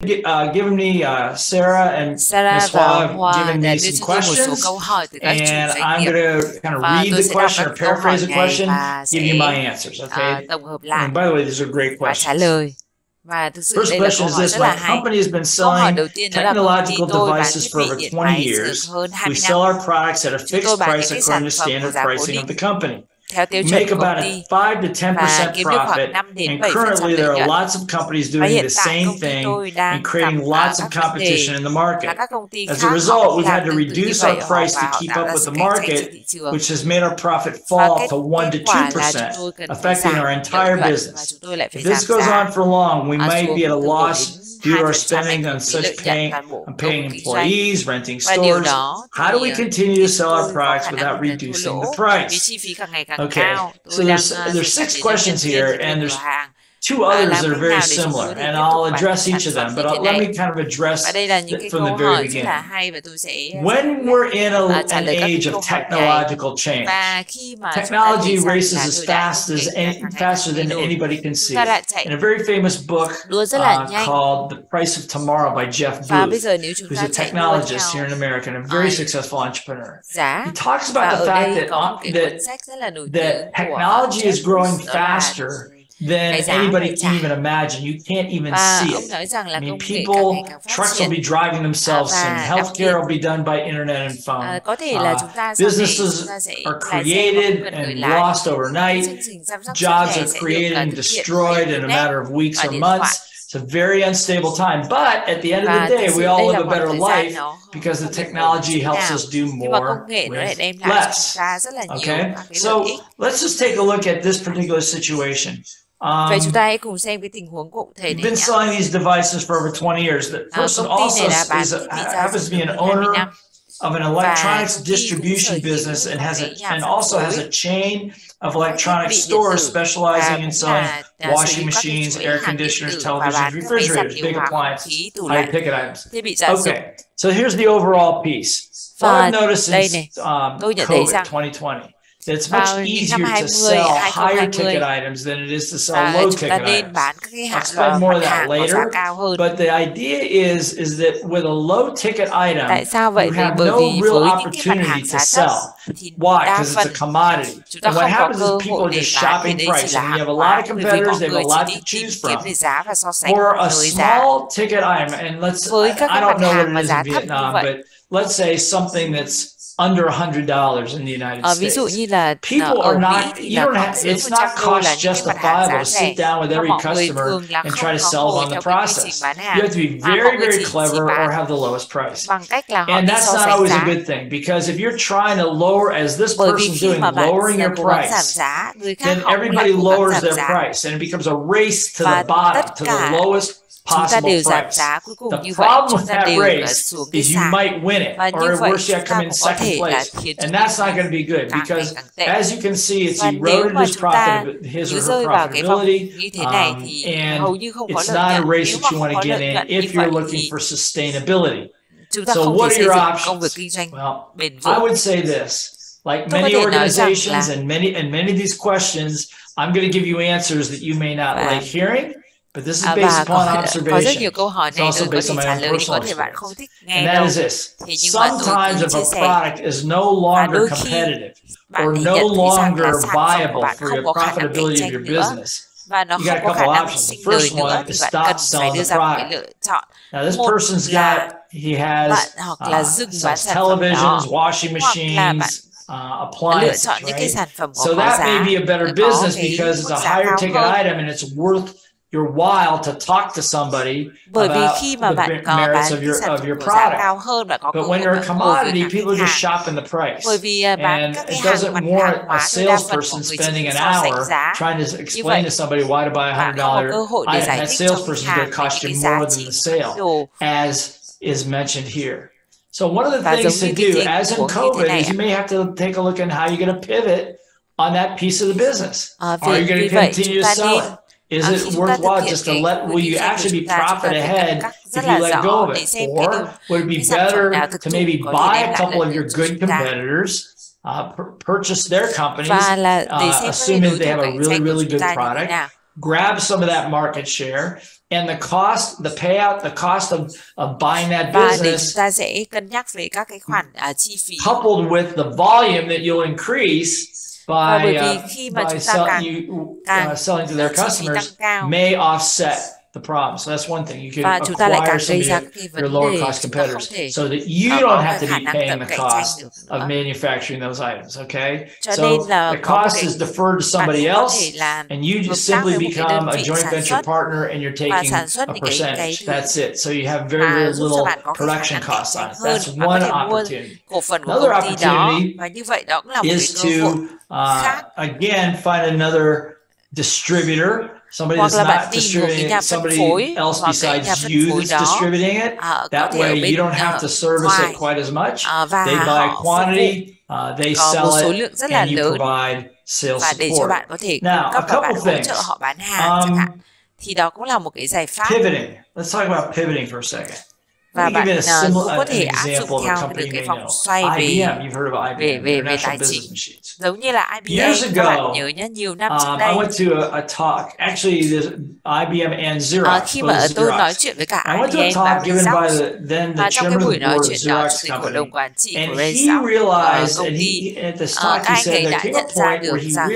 given me Sarah and Ms. Hoa given me some questions, and I'm going to kind of read the question or paraphrase the question, give you my answers. Okay. And by the way, these are great questions. First question is this: my company has been selling technological devices for over 20 years. We sell our products at a fixed price according to standard pricing of the company. We make about a 5 to 10% profit, and currently there are lots of companies doing the same thing and creating lots of competition in the market. As a result, we've had to reduce our price to keep up with the market, which has made our profit fall to 1 to 2%, affecting our entire business. If this goes on for long, we might be at a loss due to our spending on paying employees, renting stores. How do we continue to sell our products without reducing the price? Okay, so there's 6 questions here, and there's 2 others that are very similar, and I'll address each of them, but let me kind of address from the very beginning. When we're in an age of technological change, technology races as faster than anybody can see. In a very famous book called The Price of Tomorrow by Jeff Booth, who's a technologist here in America and a very successful entrepreneur, he talks about the fact that technology is growing faster than anybody can even imagine. You can't even see it. I mean, trucks will be driving themselves soon. Healthcare will be done by internet and phone. Businesses are created and lost overnight. Jobs are created and destroyed in a matter of weeks or months. It's a very unstable time. But at the end of the day, we all live a better life because the technology helps us do more with less. Okay? So let's just take a look at this particular situation. Vậy chúng ta hãy cùng xem cái tình huống cụ thể này. Been selling these devices for over 20 years. The person also happens to be an owner of an electronics distribution business and also has a chain of electronic stores specializing in selling washing machines, air conditioners, televisions, refrigerators, big appliances, high-ticket items. Okay, so here's the overall piece. What I've noticed since COVID 2020. It's much easier to sell higher ticket items than it is to sell low ticket items. I'll explain more of that later. But the idea is that with a low ticket item, you have no real opportunity to sell. Why? Because it's a commodity. And what happens is people are just shopping price. And you have a lot of competitors, they have a lot to choose from. For a small ticket item, and I don't know what it is in Vietnam, but let's say something that's under $100 in the United States. People are not, it's not cost justifiable to sit down with every customer and try to sell them on the process. You have to be very, very clever or have the lowest price. And that's not always a good thing, because if you're trying to lower, as this person's doing, lowering your price, then everybody lowers their price and it becomes a race to the bottom, to the lowest possible price. The problem with that race is you might win it, or worse yet, come in second place. And that's not going to be good, because as you can see, it's eroded his or her profitability, and it's not a race that you want to get in if you're looking for sustainability. So what are your options? Well, I would say this. Like many organizations and many of these questions, I'm going to give you answers that you may not like hearing. But this is based upon observation. It's also based on my own personal experience. And that is this. Sometimes if a product is no longer competitive or no longer viable for your profitability of your business, you got a couple options. The first one is stop selling the product. Now this person's he has sells televisions, washing machines, appliances, right? So that may be a better business because it's a higher ticket item and it's worth your while to talk to somebody about the merits of your product. But when you're a commodity, people are just shopping the price. And it doesn't warrant a salesperson spending an hour trying to explain to somebody why to buy a $100 item. That salesperson is going to cost you more than the sale, as is mentioned here. So one of the things to do, as in COVID, is you may have to take a look at how you're going to pivot on that piece of the business. Are you going to continue to sell it? Is it worthwhile just to will you actually be profit ahead if you let go of it? Or would it be better to maybe buy a couple of your good competitors, purchase their companies, assuming they have a really, really good product, grab some of that market share, and the cost, the payout, the cost of buying that Và để business, chúng ta sẽ cân nhắc về các cái khoản chi phí. coupled with the volume that you'll increase by selling to their customers, may offset the problem. So that's one thing. You can acquire some of your lower cost competitors so that you don't have to be paying the cost of manufacturing those items, okay? So the cost is deferred to somebody else, and you just simply become a joint venture partner, and you're taking a percentage. That's it. So you have very, very little production costs on it. That's one opportunity. Another opportunity is to, again, find another distributor, somebody that's not distributing it, somebody else besides you that's distributing it. That way you don't have to service it quite as much. They buy quantity, they sell it, and you provide sales support. Now, a couple things. Thì đó cũng là một cái giải pháp. Pivoting. Let's talk about pivoting for a second. Và bạn cũng có thể áp dụng theo được cái vòng xoay về tài chính. Giống như là IBM, các bạn nhớ nhé, nhiều năm trước đây. I went to a talk, actually IBM and Xerox. Khi mà tôi nói chuyện với cả IBM và Xerox, và trong cái buổi nói chuyện đó, chủ tịch hội đồng quản trị của Xerox công ty, các anh ấy đã nhận ra được rằng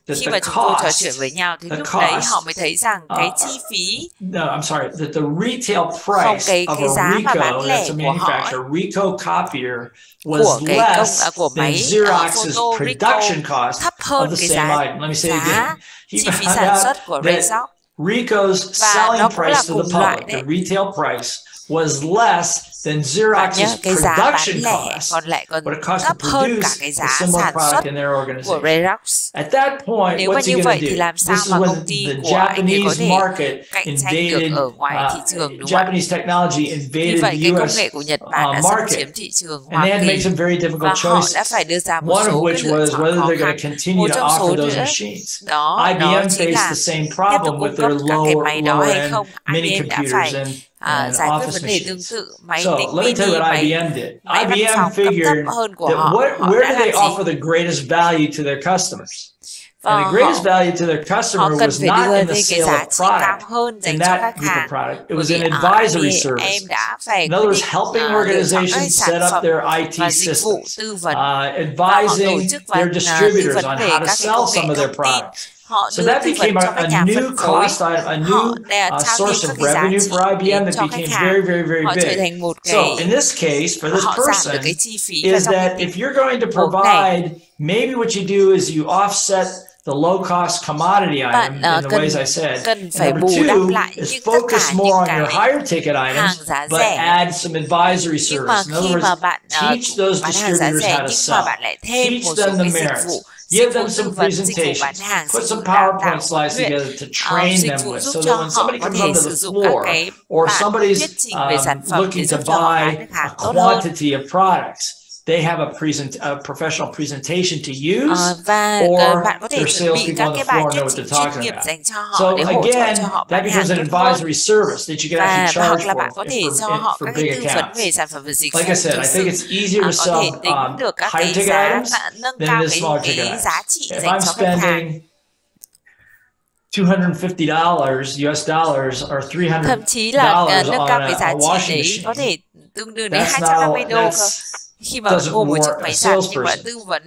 trong khi mà chúng tôi trò chuyện với nhau thì lúc đấy họ mới thấy rằng cái chi phí that the retail price of a Ricoh, that's a manufacturer, Ricoh copier was less than Xerox's production cost of the same item. Let me say it again. Chi phí sản xuất của Xerox Ricoh's selling price to the public, the retail price, was less than Xerox's production cost, but it cost to produce a similar product in their organization. At that point, what's he going to do? This is when the Japanese market invaded, Japanese technology invaded the US market, and they had to make some very difficult choices, one of which was whether they're going to continue to offer those machines. IBM faced the same problem with their lower-end mini computers and office machines. So let me tell you what IBM did. IBM figured that where do they offer the greatest value to their customers? And the greatest value to their customer was not in the sale of product, in that group of product. It was an advisory service. In other words, helping organizations set up their IT systems, advising their distributors on how to sell some of their products. So that became a new cost item, a new source of revenue for IBM that became very, very, very big. So in this case, for this person, is that if you're going to provide, maybe what you do is you offset the low-cost commodity item in the ways I said. Number two is focus more on your higher ticket items, but add some advisory service. In other words, teach those distributors how to sell. Teach them the merits. Give them some presentations, put some PowerPoint slides together to train them with, so that when somebody comes onto the floor, or somebody's looking to buy a quantity of products, they have a professional presentation to use, or their salespeople on the floor know what they're talking about. So again, that becomes an advisory service that you can actually charge for big accounts. Like I said, I think it's easier to sell higher ticket items than it is smaller ticket items. If I'm spending $250 US dollars or $300 on a washing machine, that's not khi mà mua một chiếc máy giặt nhưng mà tư vấn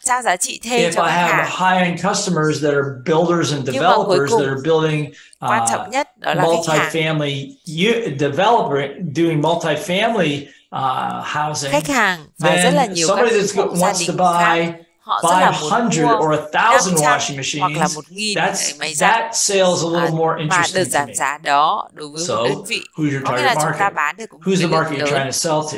trao giá trị thêm cho khách hàng. If I have high-end customers that are builders and developers that are building quan trọng nhất đó là multifamily doing multifamily housing, khách hàng và rất là nhiều các hộ gia đình khác. Họ rất là muốn mua 500 hoặc là 1.000 máy giặt, that sale is a little more interesting và được giảm giá đó đối với một đơn vị. Có nghĩa là chúng ta bán được một who's the market you're trying to sell to?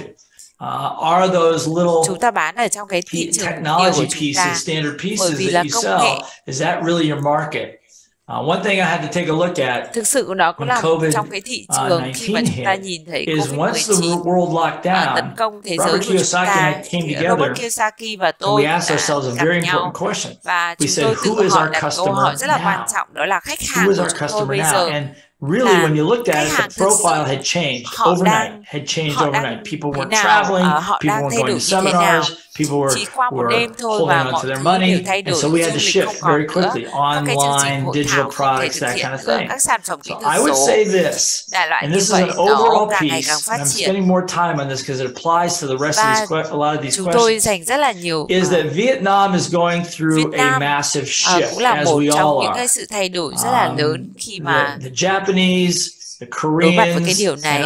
Are those little chúng ta bán ở trong cái thị trường technology pieces, standard pieces that you sell? Is that really your market? One thing I had to take a look at thực sự nó cũng là trong cái thị trường khi mà chúng ta nhìn thấy COVID-19 tấn công thế giới của chúng ta, thì Robert Kiyosaki và tôi đã gặp nhau và chúng tôi tự hỏi đặt câu hỏi rất là quan trọng, đó là khách hàng của chúng tôi bây giờ. Really, when you looked at it, the profile had changed overnight. People weren't traveling, people weren't going to seminars, chỉ qua một đêm thôi mà mọi thứ đều thay đổi, du lịch không còn nữa, các cái chương trình hội thảo không thể thực hiện nữa, các sản phẩm kỹ thuật số, đại loại như vậy nó càng ngày càng phát triển. Và chúng tôi dành rất là nhiều Vietnam cũng là một trong những cái sự thay đổi rất là lớn khi mà đối mặt với cái điều này.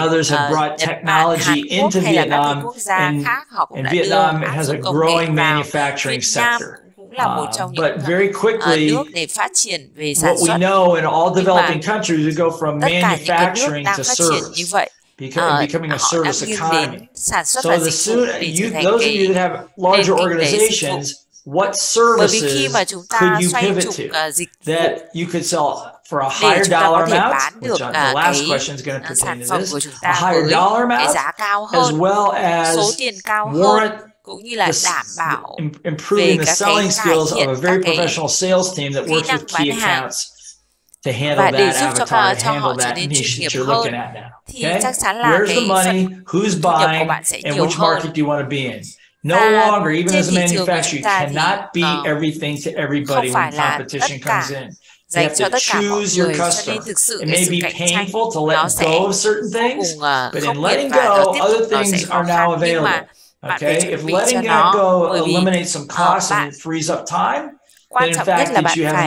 Nhật Bản, Hàn Quốc hay là các quốc gia khác họ cũng đã đưa áp dụng công nghệ vào. Việt Nam cũng là một trong những nước để phát triển về sản xuất. Nhưng mà tất cả những cái nước đang phát triển như vậy, họ đang nghiêng đến sản xuất và dịch vụ để trở thành cái nền kinh tế dịch vụ. Bởi vì khi mà chúng ta xoay trục dịch vụ để chúng ta có thể bán được cái sản phẩm của chúng ta với cái giá cao hơn, số tiền cao hơn, cũng như là đảm bảo về các cái cải thiện các cái kỹ năng bán hàng và để giúp cho họ trở nên chuyên nghiệp hơn, thì chắc chắn là cái phần thu nhập của bạn sẽ nhiều hơn. Và trên thị trường của chúng ta thì không phải là tất cả dành cho tất cả mọi người, cho nên thực sự cái sự cạnh tranh nó sẽ vô cùng khốc liệt và nó tiếp tục nó sẽ khó khăn, nhưng mà bạn phải chuẩn bị cho nó, bởi vì bạn quan trọng nhất là bạn phải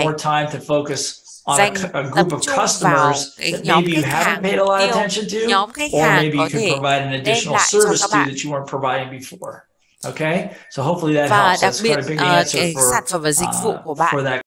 dành tập trung vào cái nhóm khách hàng mục tiêu, nhóm khách hàng có thể đem lại cho các bạn. Okay, so hopefully that và helps. đặc biệt cái sản phẩm và dịch vụ của bạn